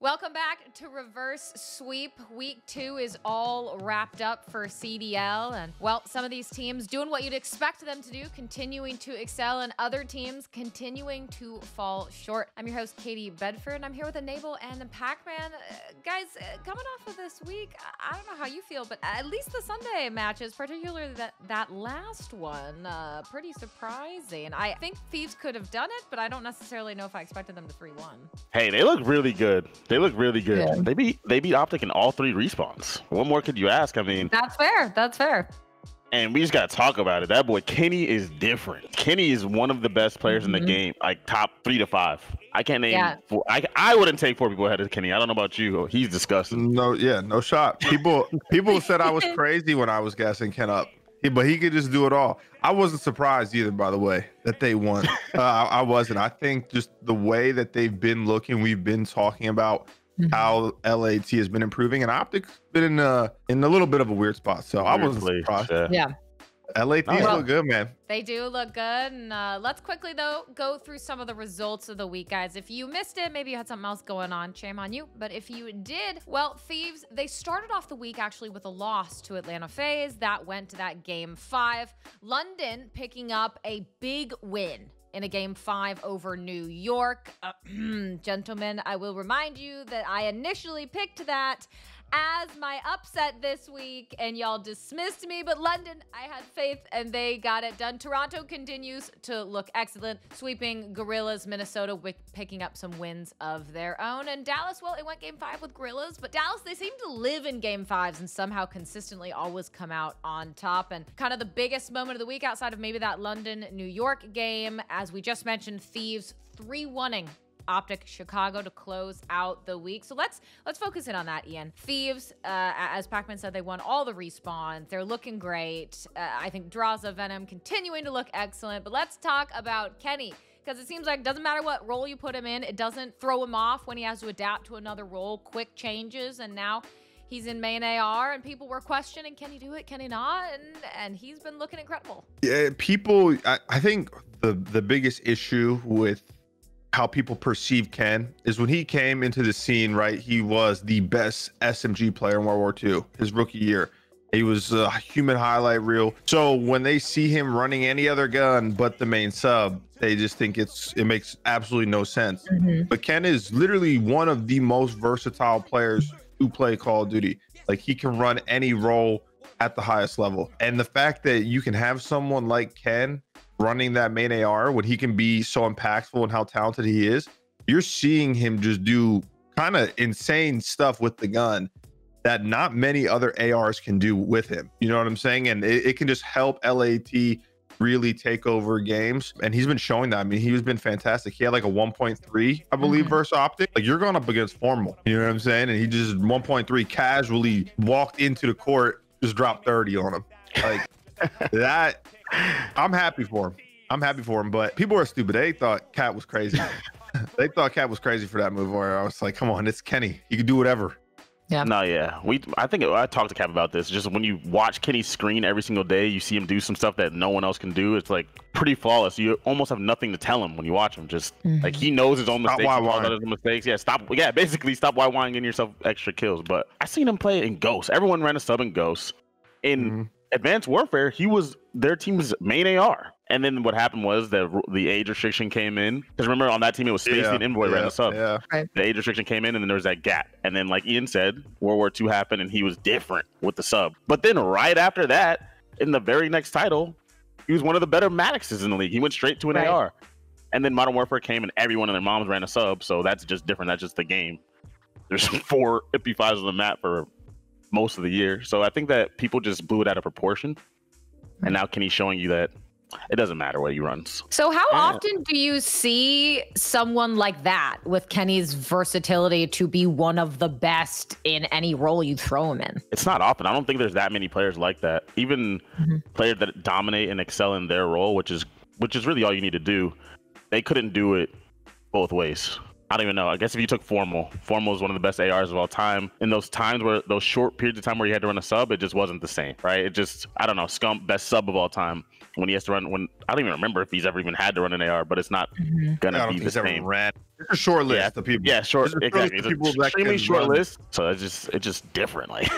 Welcome back to Reverse Sweep. Week 2 is all wrapped up for CDL. And, well, some of these teams doing what you'd expect them to do, continuing to excel, and other teams continuing to fall short. I'm your host, Katie Bedford, and I'm here with Enable and Pacman. Guys, coming off of this week, I don't know how you feel, but at least the Sunday matches, particularly that last one, pretty surprising. I think Thieves could have done it, but I don't necessarily know if I expected them to 3-1. Hey, they look really good. They look really good. Yeah. They beat OpTic in all 3 respawns. What more could you ask? I mean, that's fair. That's fair. And we just gotta talk about it. That boy Kenny is different. Kenny is one of the best players in the game, like top 3 to 5. I can't name. Yeah. I wouldn't take 4 people ahead of Kenny. I don't know about you. He's disgusting. No, yeah, no shot. People said I was crazy when I was gassing Ken up. But he could just do it all. I wasn't surprised either, by the way, that they won. I wasn't. I think just the way that they've been looking, we've been talking about how LAT has been improving, and OpTic's been in a little bit of a weird spot. So I wasn't surprised. Yeah. LAT look good, man. They do look good. And let's quickly, though, go through some of the results of the week, guys. If you missed it, maybe you had something else going on. Shame on you. But if you did, well, Thieves, they started off the week actually with a loss to Atlanta FaZe. That went to that Game 5. London picking up a big win in a Game 5 over New York. Gentlemen, I will remind you that I initially picked that as my upset this week, and y'all dismissed me, but London, I had faith, and they got it done. Toronto continues to look excellent, sweeping Gorillas, Minnesota, with picking up some wins of their own. And Dallas, well, it went Game 5 with Gorillas, but Dallas, they seem to live in Game 5s and somehow consistently always come out on top. And kind of the biggest moment of the week outside of maybe that London-New York game, as we just mentioned, Thieves 3-1ing OpTic Chicago to close out the week. So let's focus in on that, Ian. Thieves, as Pacman said, they won all the respawns. They're looking great. I think Draza Venom continuing to look excellent. But let's talk about Kenny, because it seems like it doesn't matter what role you put him in, it doesn't throw him off when he has to adapt to another role. Quick changes, and now he's in main AR, and people were questioning, can he do it, can he not? And he's been looking incredible. Yeah, people, I think the biggest issue with how people perceive Ken is when he came into the scene, right? He was the best SMG player in World War II, his rookie year. He was a human highlight reel. So when they see him running any other gun but the main sub, they just think it makes absolutely no sense. But Ken is literally one of the most versatile players who play Call of Duty. Like, he can run any role at the highest level. And the fact that you can have someone like Ken running that main AR when he can be so impactful and how talented he is, you're seeing him just do kind of insane stuff with the gun that not many other ARs can do with him. You know what I'm saying? And it can just help LAT really take over games. And he's been showing that. I mean, he's been fantastic. He had like a 1.3, I believe, versus OpTic. Like, you're going up against Formal. You know what I'm saying? And he just 1.3 casually walked into the court, just dropped 30 on him. Like that. I'm happy for him. I'm happy for him, but people are stupid. They thought Cat was crazy. They thought Cat was crazy for that move, where I was like, come on, it's Kenny. He can do whatever. Yeah. No, yeah. I think I talked to Cap about this. Just when you watch Kenny's screen every single day, you see him do some stuff that no one else can do. It's like pretty flawless. You almost have nothing to tell him when you watch him. Just like, he knows his own mistakes. Yeah, basically stop YYing, getting yourself extra kills. But I seen him play in Ghost. Everyone ran a sub in Ghost. In Advanced Warfare, he was their team's main AR. And then what happened was that the age restriction came in. Because remember, on that team, it was Spacey and Envoy ran the sub. Yeah. Right. The age restriction came in, and then there was that gap. And then, like Ian said, World War II happened, and he was different with the sub. But then right after that, in the very next title, he was one of the better Maddoxes in the league. He went straight to an AR. And then Modern Warfare came, and everyone and their moms ran a sub. So that's just different. That's just the game. There's 4 MP5s on the map for most of the year. So I think that people just blew it out of proportion. And now Kenny's showing you that it doesn't matter what he runs. So how often do you see someone like that with Kenny's versatility to be one of the best in any role you throw him in? It's not often. I don't think there's that many players like that. Even players that dominate and excel in their role, which is really all you need to do. They couldn't do it both ways. I don't even know. I guess if you took Formal is one of the best ARs of all time. In those times where those short periods of time where he had to run a sub, it just wasn't the same, right? It just, I don't know, Scump, best sub of all time. When he has to run, I don't even remember if he's ever even had to run an AR, but it's not gonna be the same. It's a short list of people. Yeah, short, exactly. It's an extremely short list, so it's just different. Like,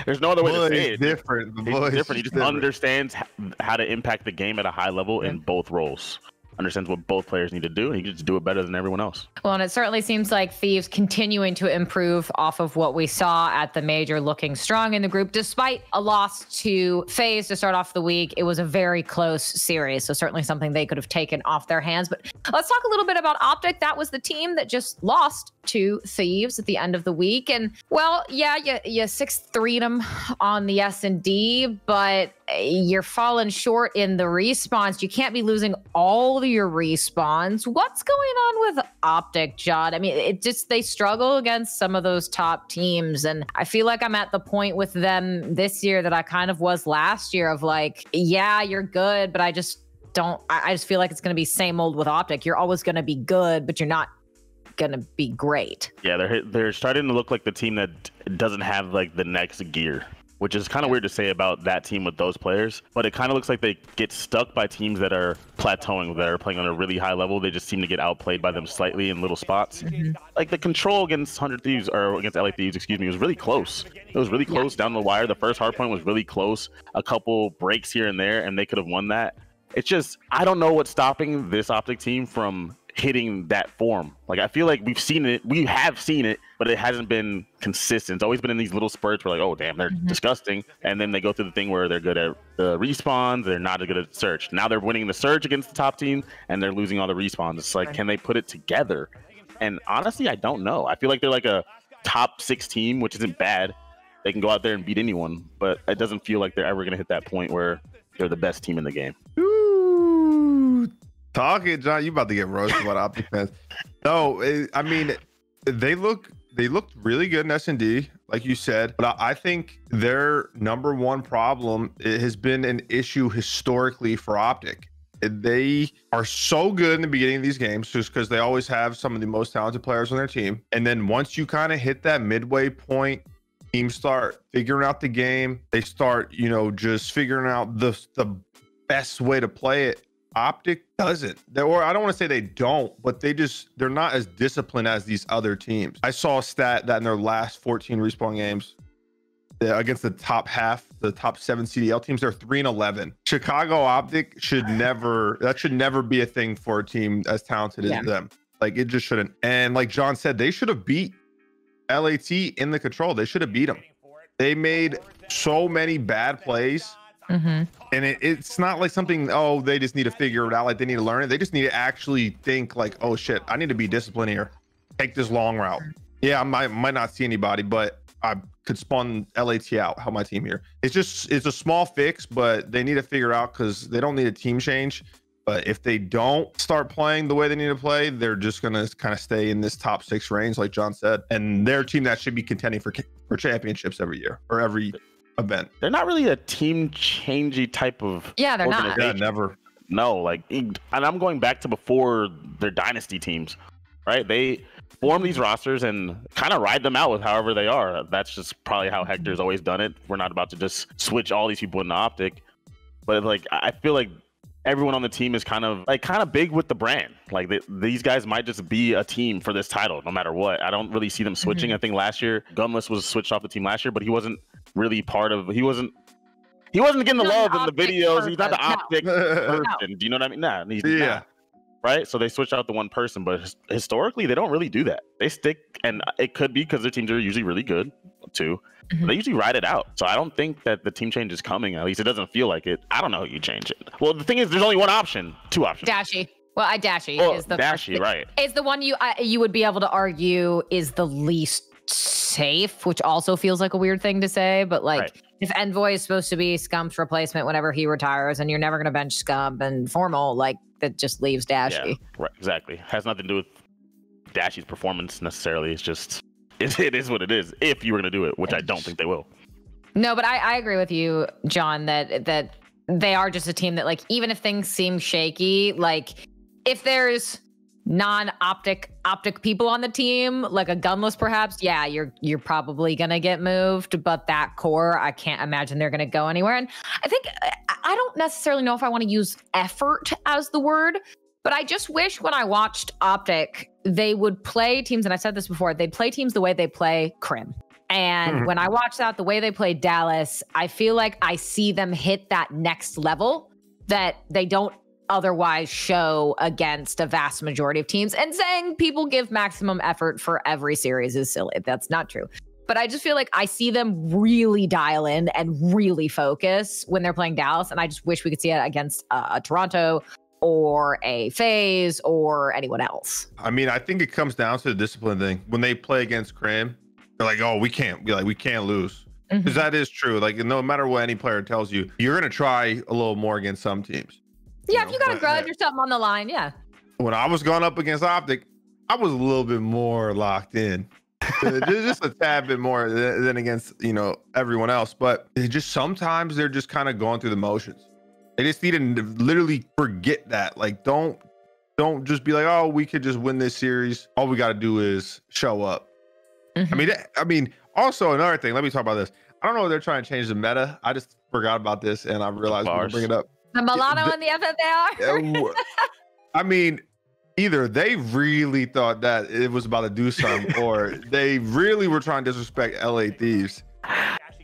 there's no other way to say it. Different. It's different. He just understands how to impact the game at a high level in both roles. Understands what both players need to do, and he can just do it better than everyone else. Well, and it certainly seems like Thieves continuing to improve off of what we saw at the major, looking strong in the group, despite a loss to FaZe to start off the week. It was a very close series, so certainly something they could have taken off their hands. But let's talk a little bit about OpTic. That was the team that just lost to Thieves at the end of the week. And, well, yeah, you 6-3'd them on the S&D, but you're falling short in the respawns. You can't be losing all of your respawns. What's going on with OpTic, John? I mean, they struggle against some of those top teams. And I feel like I'm at the point with them this year that I kind of was last year of like, yeah, you're good, but I just feel like it's going to be same old with OpTic. You're always going to be good, but you're not gonna be great. Yeah, they're starting to look like the team that doesn't have like the next gear, which is kind of weird to say about that team with those players, but it kind of looks like they get stuck by teams that are plateauing, that are playing on a really high level. They just seem to get outplayed by them slightly in little spots. Like the control against 100 Thieves, or against LA Thieves, excuse me, was really close. It was really close down the wire. The first hard point was really close. A couple breaks here and there, and they could have won that. It's just, I don't know what's stopping this OpTic team from hitting that form. Like, I feel like we have seen it, but it hasn't been consistent. It's always been in these little spurts where like, oh damn, they're disgusting, and then they go through the thing where they're good at the respawns, they're not good at search. Now they're winning the search against the top team, and they're losing all the respawns. It's like, can they put it together? And honestly, I don't know. I feel like they're like a top 6 team, which isn't bad. They can go out there and beat anyone, but it doesn't feel like they're ever gonna hit that point where they're the best team in the game. Talking, John, you about to get roasted about OpTic fans. No, I mean, they looked really good in S&D, like you said, but I think their number one problem has been an issue historically for OpTic. They are so good in the beginning of these games just because they always have some of the most talented players on their team. And then once you kind of hit that midway point, teams start figuring out the game. They start, just figuring out the best way to play it. OpTic doesn't. Or I don't want to say they don't, but they're not as disciplined as these other teams. I saw a stat that in their last 14 respawn games against the top 7 CDL teams, they're 3-11. Chicago OpTic should never be a thing for a team as talented as them. Like, it just shouldn't. And like John said, they should have beat LAT in the control. They should have beat them. They made so many bad plays. And it's not like something, they just need to figure it out, like they need to learn it. They just need to actually think like, oh shit, I need to be disciplined here, take this long route. Yeah, I might not see anybody, but I could spawn LAT out, help my team here. It's a small fix, but they need to figure out, because they don't need a team change. But if they don't start playing the way they need to play, they're just gonna kind of stay in this top 6 range, like John said. And they're a team that should be contending for championships every year or every event. They're not really a team changey type of they're not. Yeah, never. No, like, and I'm going back to before their dynasty teams, right? They form these rosters and kind of ride them out with however they are. That's just probably how Hector's always done it. We're not about to just switch all these people into OpTic, but like, I feel like everyone on the team is kind of big with the brand. Like, these guys might just be a team for this title no matter what. I don't really see them switching. I think last year Gunless was switched off the team last year, but he wasn't really he wasn't getting the love in the videos. He's not the OpTic person. Do you know what I mean? Nah, he's not. Right? So they switched out the one person, but historically they don't really do that. They stick, and it could be because their teams are usually really good too. They usually ride it out. So I don't think that the team change is coming. At least it doesn't feel like it. I don't know how you change it. Well, the thing is, there's only one option, 2 options. Dashy. Well, Dashy is the Dashy, right? Is the one you would be able to argue is the least safe, which also feels like a weird thing to say, but like, if Envoy is supposed to be Scump's replacement whenever he retires, and you're never going to bench Scump and Formal, like, that just leaves Dashy. Yeah, right, exactly. Has nothing to do with Dashy's performance necessarily. It's just it is what it is. If you were going to do it, which I don't think they will. No, but I agree with you, John, that they are just a team that, like, even if things seem shaky, like, if there's non-OpTic people on the team, like a Gunless perhaps, yeah, you're probably gonna get moved, but that core, I can't imagine they're gonna go anywhere. And I think I don't necessarily know if I want to use effort as the word, but I just wish when I watched OpTic, they would play teams, and I said this before, they'd play teams the way they play Crim. And when I watch that, the way they play Dallas, I feel like I see them hit that next level that they don't otherwise show against a vast majority of teams. And saying people give maximum effort for every series is silly. That's not true. But I just feel like I see them really dial in and really focus when they're playing Dallas. And I just wish we could see it against a Toronto or a FaZe or anyone else. I mean, I think it comes down to the discipline thing. When they play against Crim, they're like, oh, we can't lose. Because that is true. Like, no matter what any player tells you, you're going to try a little more against some teams. Yeah, if you got a grudge or something on the line, yeah. When I was going up against OpTic, I was a little bit more locked in. Just a tad bit more than against, everyone else. But sometimes they're just kind of going through the motions. They just need to literally forget that. Like, don't just be like, oh, we could just win this series. All we got to do is show up. I mean, also another thing, let me talk about this. I don't know if they're trying to change the meta. I just forgot about this and I realized we're going to bring it up. The Milano and the FFAR? I mean, either they really thought that it was about to do something or they really were trying to disrespect LA Thieves.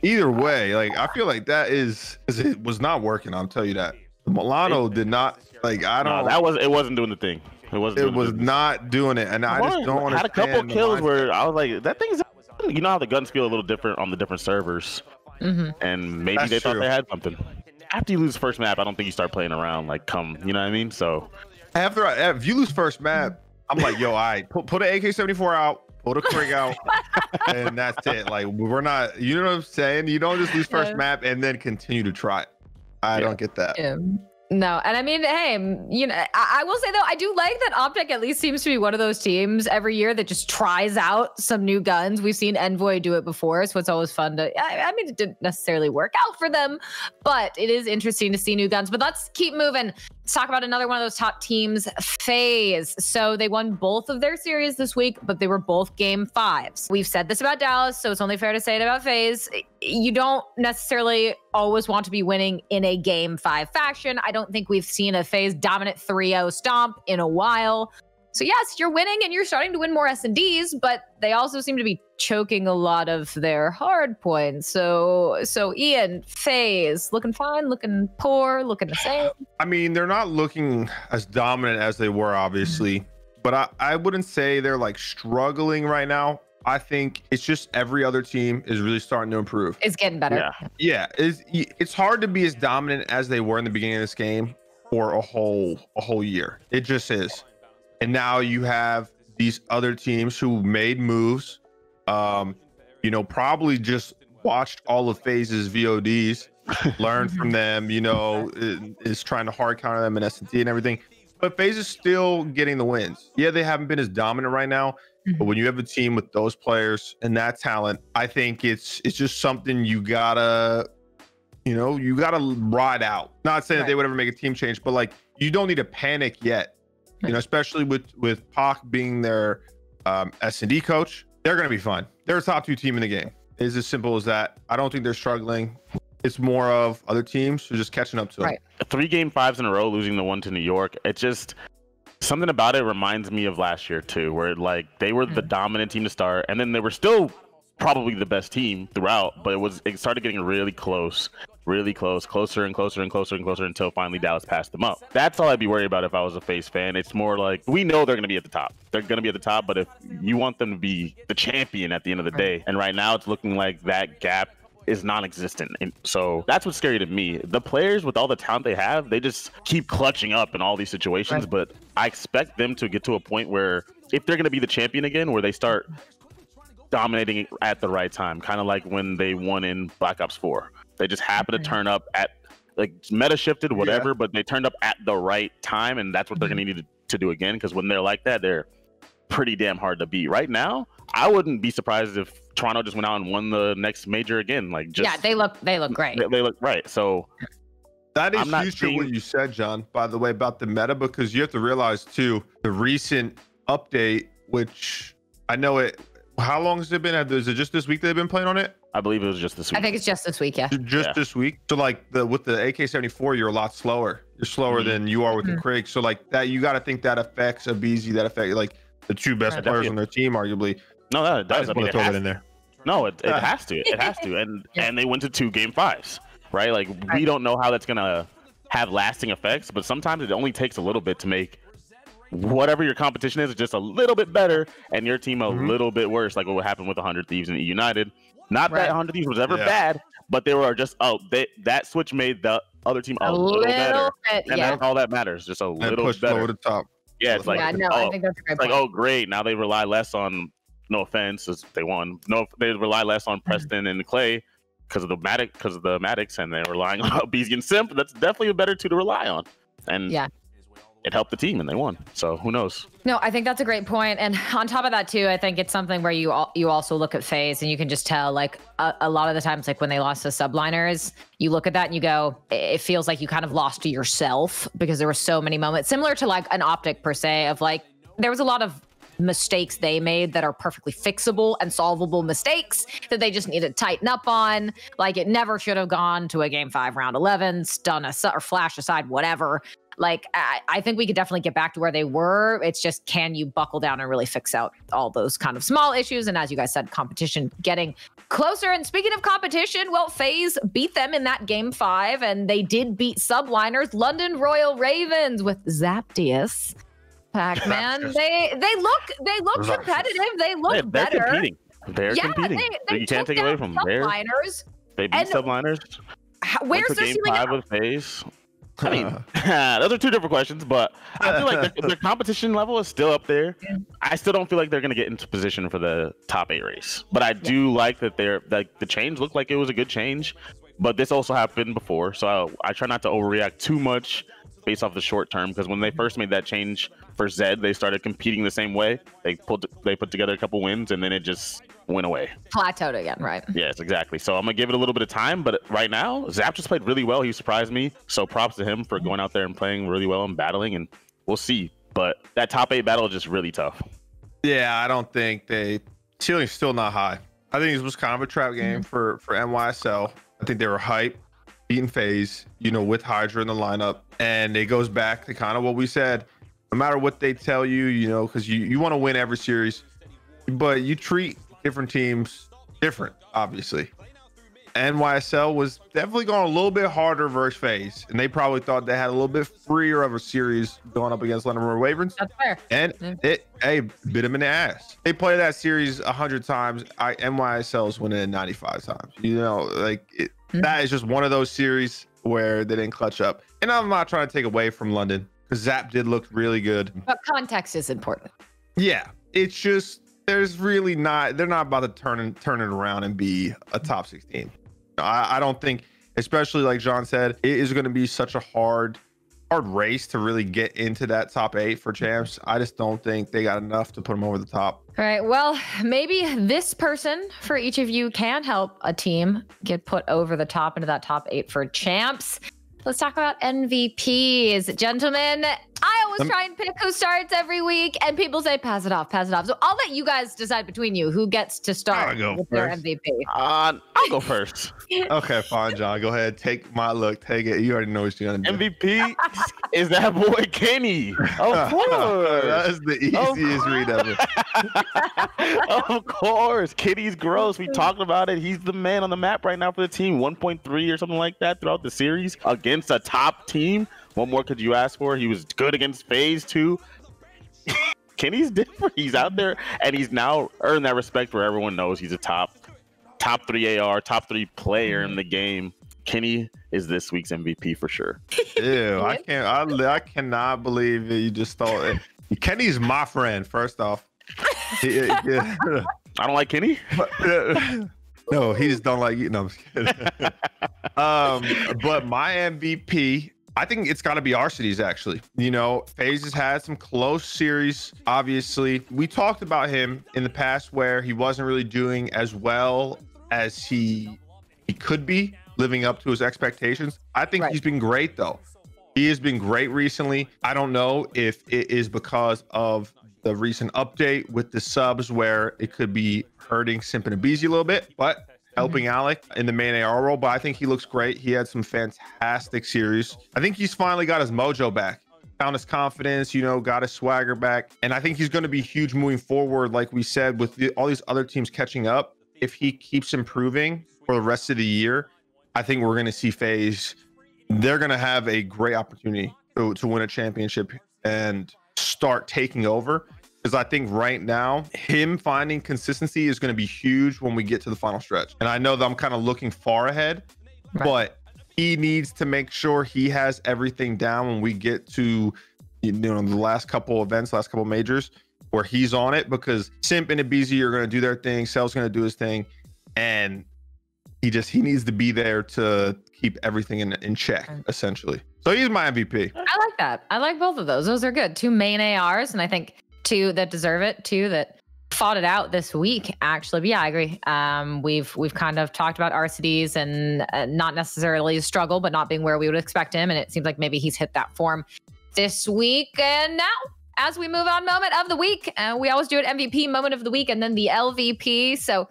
Either way, like, I feel like it was not working. I'll tell you that. The Milano did not, like, it wasn't doing the thing. It was not doing it. And I just don't understand. Had a couple kills where I was like, that thing's, you know how the guns feel a little different on the different servers. And maybe they thought they had something. After you lose first map, I don't think you start playing around like you know what I mean? So if you lose first map, I'm like, yo, all right, put an AK-74 out, put a Krig out, and that's it. Like, we're not, you know what I'm saying? You don't just lose first map and then continue to try it. I don't get that. Yeah. No, and I mean, hey, I will say though, I do like that OpTic at least seems to be one of those teams every year that just tries out some new guns. We've seen Envoy do it before, so it's always fun to. I mean, it didn't necessarily work out for them, but it is interesting to see new guns. But let's keep moving. Let's talk about another one of those top teams, FaZe. So they won both of their series this week, but they were both game 5s. We've said this about Dallas, so it's only fair to say it about FaZe. You don't necessarily always want to be winning in a game 5 fashion. I don't think we've seen a FaZe dominant 3-0 stomp in a while. So yes, you're winning and you're starting to win more S&Ds, but they also seem to be choking a lot of their hard points. So Ian, FaZe, looking fine, looking poor, looking the same? I mean, they're not looking as dominant as they were, obviously, but I wouldn't say they're like struggling right now. I think it's just every other team is really starting to improve. It's getting better. Yeah. It's hard to be as dominant as they were in the beginning of this game for a whole year. It just is. And now you have these other teams who made moves, probably just watched all of FaZe's VODs, learned from them, is trying to hard counter them in S&T and everything. But FaZe is still getting the wins. Yeah, they haven't been as dominant right now, but when you have a team with those players and that talent, I think it's just something you gotta ride out. Not saying that they would ever make a team change, but like, you don't need to panic yet. Especially with Pac being their S&D coach, they're going to be fine. They're a top 2 team in the game. It's as simple as that. I don't think they're struggling. It's more of other teams who are just catching up to them. 3 game 5s in a row, losing the one to New York. It just, something about it reminds me of last year too, where like they were the dominant team to start, and then they were still probably the best team throughout, but it started getting really close, closer and closer until finally Dallas passed them up. That's all I'd be worried about if I was a FaZe fan. It's more like, we know they're going to be at the top. They're going to be at the top, but if you want them to be the champion at the end of the day, and right now it's looking like that gap is non-existent. And so that's what's scary to me. The players, with all the talent they have, they just keep clutching up in all these situations, but I expect them to get to a point where, if they're going to be the champion again, where they start dominating at the right time, kind of like when they won in Black Ops 4. They just happen to turn up at, like, meta shifted, whatever, but they turned up at the right time, and that's what they're going to need to do again, because when they're like that, they're pretty damn hard to beat. Right now, I wouldn't be surprised if Toronto just went out and won the next major again. Like, just they look great. They look right. So That is I'm not huge to seeing- what you said, John, by the way, about the meta, because you have to realize too, the recent update, which I know it, how long has it been? Is it just this week they've been playing on it? I believe it was just this week. I think it's just this week, yeah. Just this week. So like with the AK-74, you're a lot slower. You're slower than you are with the Krig. So like that, you got to think that affects a BZ, that affects like the two best players on their team, arguably. No, that does. I just want to throw that in there. No, it has to. It has to. And they went to 2 game 5s, right? Like we don't know how that's gonna have lasting effects, but sometimes it only takes a little bit to make whatever your competition is just a little bit better and your team a little bit worse, like what happened with 100 Thieves and United. Not that 100 Thieves was ever bad, but they were just that switch made the other team a little better, and that's all that matters. Just a little better. Over the top. Yeah, it's like I think that's a great point. Like, oh great, now they rely less on. No offense, as they won. No, they rely less on Preston and Clay because of the Maddox, and they're relying on BZ and Simp. That's definitely a better 2 to rely on, and it helped the team, and they won. So who knows? No, I think that's a great point. And on top of that too, I think it's something where you also look at FaZe and you can just tell, like a lot of the times, like when they lost to subliners, you look at that and you go, it feels like you kind of lost to yourself because there were so many moments similar to like an OpTic per se of like there was a lot of mistakes they made that are perfectly fixable and solvable mistakes that they just need to tighten up on. Like it never should have gone to a game 5 round 11, stun or flash aside, whatever. Like I think we could definitely get back to where they were. It's just, can you buckle down and really fix out all those kind of small issues? And as you guys said, competition getting closer. And speaking of competition, well, FaZe beat them in that game 5, and they did beat subliners London Royal Ravens with Zaptius. Pacman, they look competitive. They look better. Competing. They're competing. You can't take away from subliners. They beat subliners. Where's their game ceiling 5 with FaZe? I mean, those are 2 different questions, but I feel like the competition level is still up there. I still don't feel like they're going to get into position for the top 8 race, but I do like that the change looked like it was a good change, but this also happened before, so I try not to overreact too much based off the short term, because when they first made that change for Zed, they started competing the same way. They put together a couple wins, and then it just went away. Plateaued again, right? Yes, exactly. So I'm gonna give it a little bit of time, but right now, Zap just played really well. He surprised me. So props to him for going out there and playing really well and battling, and we'll see. But that top 8 battle is just really tough. Yeah, I don't think ceiling's still not high. I think this was kind of a trap game for NYSL. I think they were hyped, beating FaZe, with Hydra in the lineup. And it goes back to kind of what we said. No matter what they tell you, because you want to win every series, but you treat different teams different, obviously. NYSL was definitely going a little bit harder versus FaZe, and they probably thought they had a little bit freer of a series going up against London Royal Ravens. That's fair. And it bit them in the ass. They play that series 100 times. NYSL's winning it 95 times. That is just one of those series where they didn't clutch up. And I'm not trying to take away from London, because Zap did look really good. But context is important. Yeah, it's just they're not about to turn it around and be a top 16. I don't think, especially like John said, it is going to be such a hard race to really get into that top 8 for champs. I just don't think they got enough to put them over the top. All right, well, maybe this person for each of you can help a team get put over the top into that top 8 for champs. Let's talk about MVPs. Gentlemen, I always try and pick who starts every week, and people say pass it off, pass it off. So I'll let you guys decide between you who gets to start with their MVP. I'll go first. Okay, fine, John. Go ahead. Take my look. Take it. You already know what you're going to do. MVP is that boy Kenny. Of course. That is the easiest read ever. Of course. Kenny's gross. We talked about it. He's the man on the map right now for the team. 1.3 or something like that throughout the series against a top team. What more could you ask for? He was good against FaZe too. Kenny's different. He's out there, and he's now earned that respect where everyone knows he's a top 3 AR, top 3 player in the game. Kenny is this week's MVP for sure. Ew, I cannot believe that you just thought it. Kenny's my friend, first off. I don't like Kenny. No, he just don't like you. No, I'm just kidding. But my MVP, I think it's got to be our cities, actually. FaZe has had some close series. Obviously, we talked about him in the past where he wasn't really doing as well as he could be. living up to his expectations. I think he's been great, though. He has been great recently. I don't know if it is because of the recent update with the subs where it could be hurting Simp and Abizi a little bit, but helping Alec in the main AR role. But I think he looks great. He had some fantastic series. I think he's finally got his mojo back, found his confidence, you know, got his swagger back. And I think he's going to be huge moving forward. Like we said, with all these other teams catching up, if he keeps improving for the rest of the year, I think we're going to see FaZe. They're going to have a great opportunity to win a championship and start taking over. Because I think right now, him finding consistency is going to be huge when we get to the final stretch. And I know that I'm kind of looking far ahead, but he needs to make sure he has everything down when we get to, you know, the last couple events, last couple majors, where he's on it. Because Simp and Abizi are going to do their thing, Cell's going to do his thing, and he needs to be there to keep everything in check, essentially. So he's my MVP. I like that. I like both of those. Those are good. 2 main ARs, and I think 2 that deserve it, 2 that fought it out this week, actually. But yeah, I agree. We've kind of talked about RCDs and not necessarily a struggle, but not being where we would expect him. And it seems like maybe he's hit that form this week. And now, as we move on, moment of the week, we always do an MVP, moment of the week, and then the LVP. So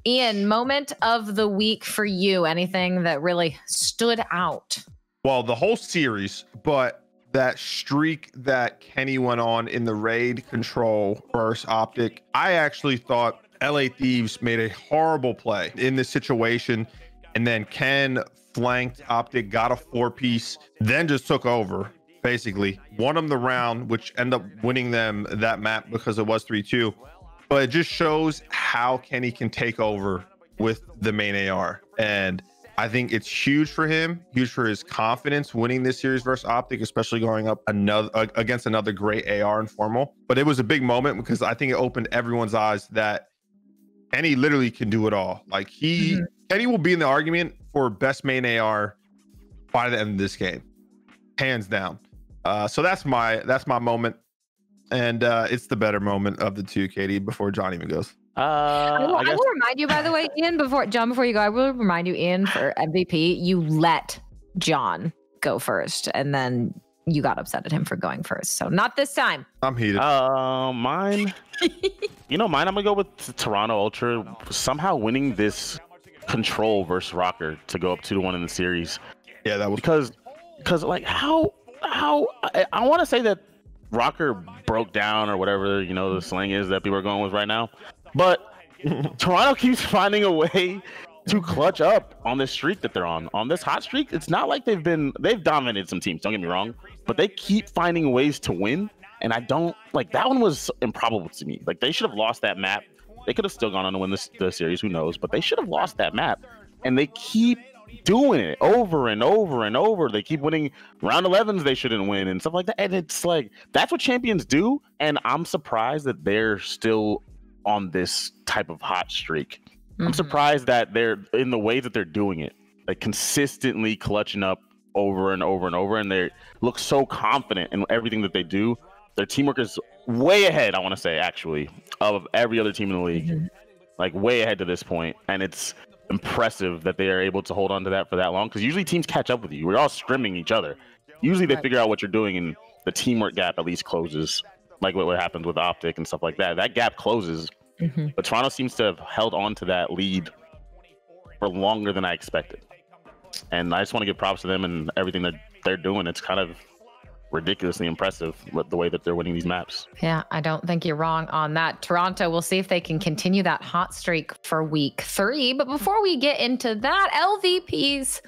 Ian, moment of the week for you, anything that really stood out? Well, the whole series, but that streak that Kenny went on in the raid control versus OpTic, I actually thought LA Thieves made a horrible play in this situation. And then Ken flanked OpTic, got a 4-piece, then just took over, basically. Won them the round, which ended up winning them that map because it was 3-2. But it just shows how Kenny can take over with the main AR. And I think it's huge for him, huge for his confidence winning this series versus OpTic, especially going up against another great AR and Formal. But it was a big moment because I think it opened everyone's eyes that Kenny literally can do it all. Like Kenny will be in the argument for best main AR by the end of this game, hands down. So that's my moment. And it's the better moment of the 2, Katie, before John even goes. I will remind you, by the way, Ian, before you go, I will remind you, Ian, for MVP, you let John go first, and then you got upset at him for going first. So not this time. I'm heated. Mine, mine, I'm gonna go with Toronto Ultra somehow winning this control versus Rocker to go up 2-1 in the series. Yeah, that was because like how I want to say that Rocker broke down or whatever, the slang is that people are going with right now. But Toronto keeps finding a way to clutch up on this streak that they're on this hot streak. It's not like they've dominated some teams, don't get me wrong, but they keep finding ways to win. And I don't like that one was improbable to me. Like they should have lost that map. They could have still gone on to win the series, who knows, but they should have lost that map. And they keep doing it over and over and over. They keep winning round 11s they shouldn't win and stuff like that. And it's like, that's what champions do. And I'm surprised that they're still on this type of hot streak. I'm surprised that they're in the way that they're doing it, like consistently clutching up over and over and over. And they look so confident in everything that they do. Their teamwork is way ahead, I want to say, actually, of every other team in the league, like way ahead to this point. And it's impressive that they are able to hold on to that for that long, because usually teams catch up with you. We're all scrimming each other. Usually they figure out what you're doing, and the teamwork gap at least closes, like what happens with OpTic and stuff like that. That gap closes. But Toronto seems to have held on to that lead for longer than I expected. And I just want to give props to them and everything that they're doing. It's kind of ridiculously impressive with the way that they're winning these maps. Yeah, I don't think you're wrong on that. Toronto, we'll see if they can continue that hot streak for week 3. But before we get into that, LVPs,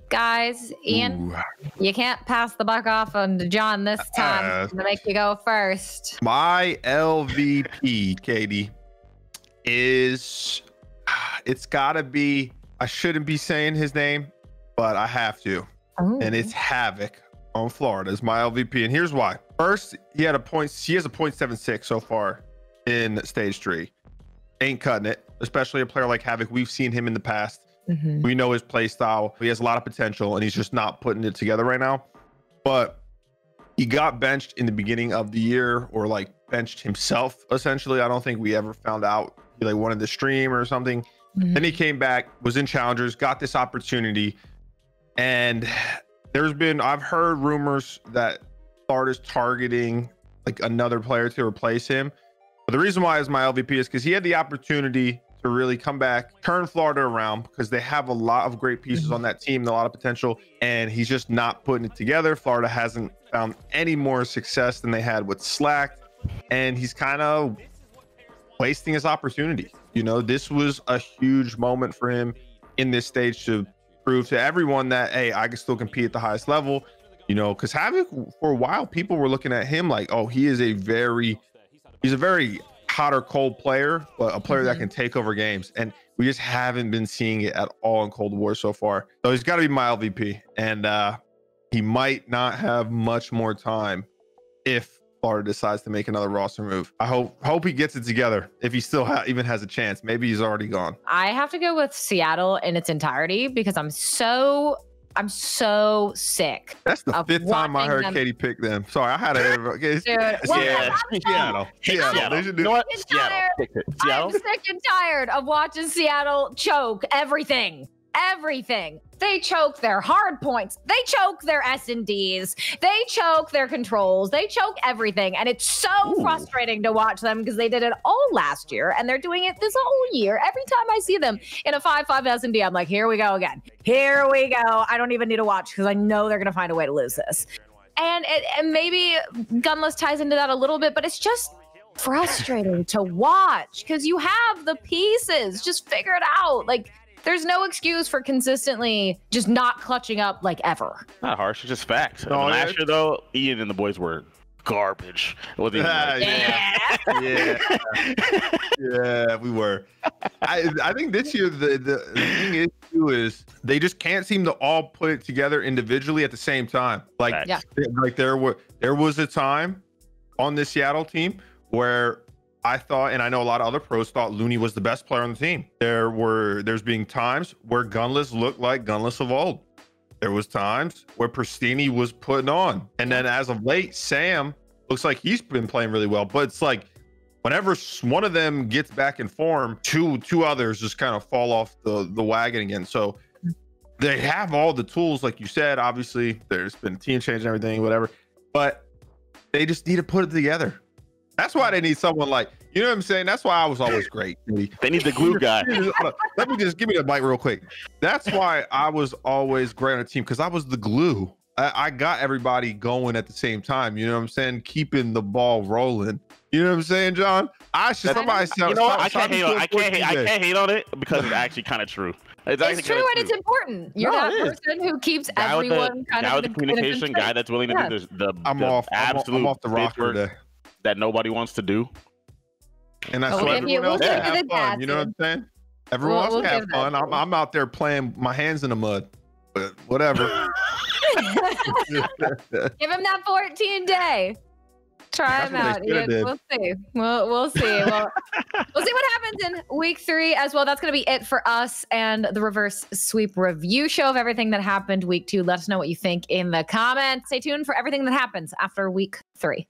guys, Ian, you can't pass the buck off on John this time. I'm gonna make you go first. My LVP, Katie, is it's gotta be, I shouldn't be saying his name, but I have to. And it's Havoc on Florida is my LVP, and here's why. First, he has a 0.76 so far in stage 3. Ain't cutting it, especially a player like Havoc. We've seen him in the past. We know his play style. He has a lot of potential, and he's just not putting it together right now. But he got benched in the beginning of the year, or like benched himself, essentially. I don't think we ever found out he like wanted to stream or something. Then he came back, was in challengers, got this opportunity, And I've heard rumors that Florida's targeting like another player to replace him. But the reason why is my LVP is because he had the opportunity to really come back, turn Florida around, because they have a lot of great pieces on that team, a lot of potential, and he's just not putting it together. Florida hasn't found any more success than they had with Slack, and he's kind of wasting his opportunity. You know, this was a huge moment for him in this stage to prove to everyone that, hey, I can still compete at the highest level. You know, because Havoc, for a while, people were looking at him like, oh, he's a very hot or cold player, but a player that can take over games. And we just haven't been seeing it at all in Cold War so far. So he's got to be my LVP. And he might not have much more time if Florida decides to make another roster move. I hope he gets it together. If he still even has a chance, maybe he's already gone. I have to go with Seattle in its entirety because I'm so sick. That's the fifth time I heard Katie pick them. Sorry, I had to. Seattle. They should do. You know what? I'm sick and tired of watching Seattle choke everything. They choke their hard points. They choke their S&Ds. They choke their controls. They choke everything. And it's so frustrating to watch them because they did it all last year and they're doing it this whole year. Every time I see them in a 5-5 S&D, I'm like, here we go again. Here we go. I don't even need to watch because I know they're going to find a way to lose this. And maybe Gunless ties into that a little bit, but it's just frustrating to watch because you have the pieces. Just figure it out. Like, there's no excuse for consistently just not clutching up like ever. Not harsh, it's just facts. No, last year though, Ian and the boys were garbage. It wasn't even yeah, we were. I think this year the thing is too is they just can't seem to all put it together individually at the same time. Like, like there was a time on this Seattle team where I thought, and I know a lot of other pros thought Looney was the best player on the team. There's been times where Gunless looked like Gunless of old. There was times where Pristini was putting on. And then as of late, Sam looks like he's been playing really well. But it's like whenever one of them gets back in form, two others just kind of fall off the wagon again. So they have all the tools, like you said. Obviously, there's been team change and everything, whatever. But they just need to put it together. That's why they need someone like, you know what I'm saying? That's why I was always great. They need the glue guy. Let me just give me the mic real quick. That's why I was always great on a team, because I was the glue. I got everybody going at the same time. You know what I'm saying? Keeping the ball rolling. You know what I'm saying, John? I can't hate on it because it's actually kind of true. It's true and it's important. You're that person who keeps everyone kind of with the communication, guy that's willing to do the I'm off the rocker today. That nobody wants to do. And that's why everyone else can have fun. You know what I'm saying? Everyone else can have fun. I'm out there playing my hands in the mud. But whatever. Give him that 14-day. Try him out. We'll see. We'll see. We'll see what happens in week 3 as well. That's going to be it for us and the reverse sweep review show of everything that happened week 2. Let us know what you think in the comments. Stay tuned for everything that happens after week 3.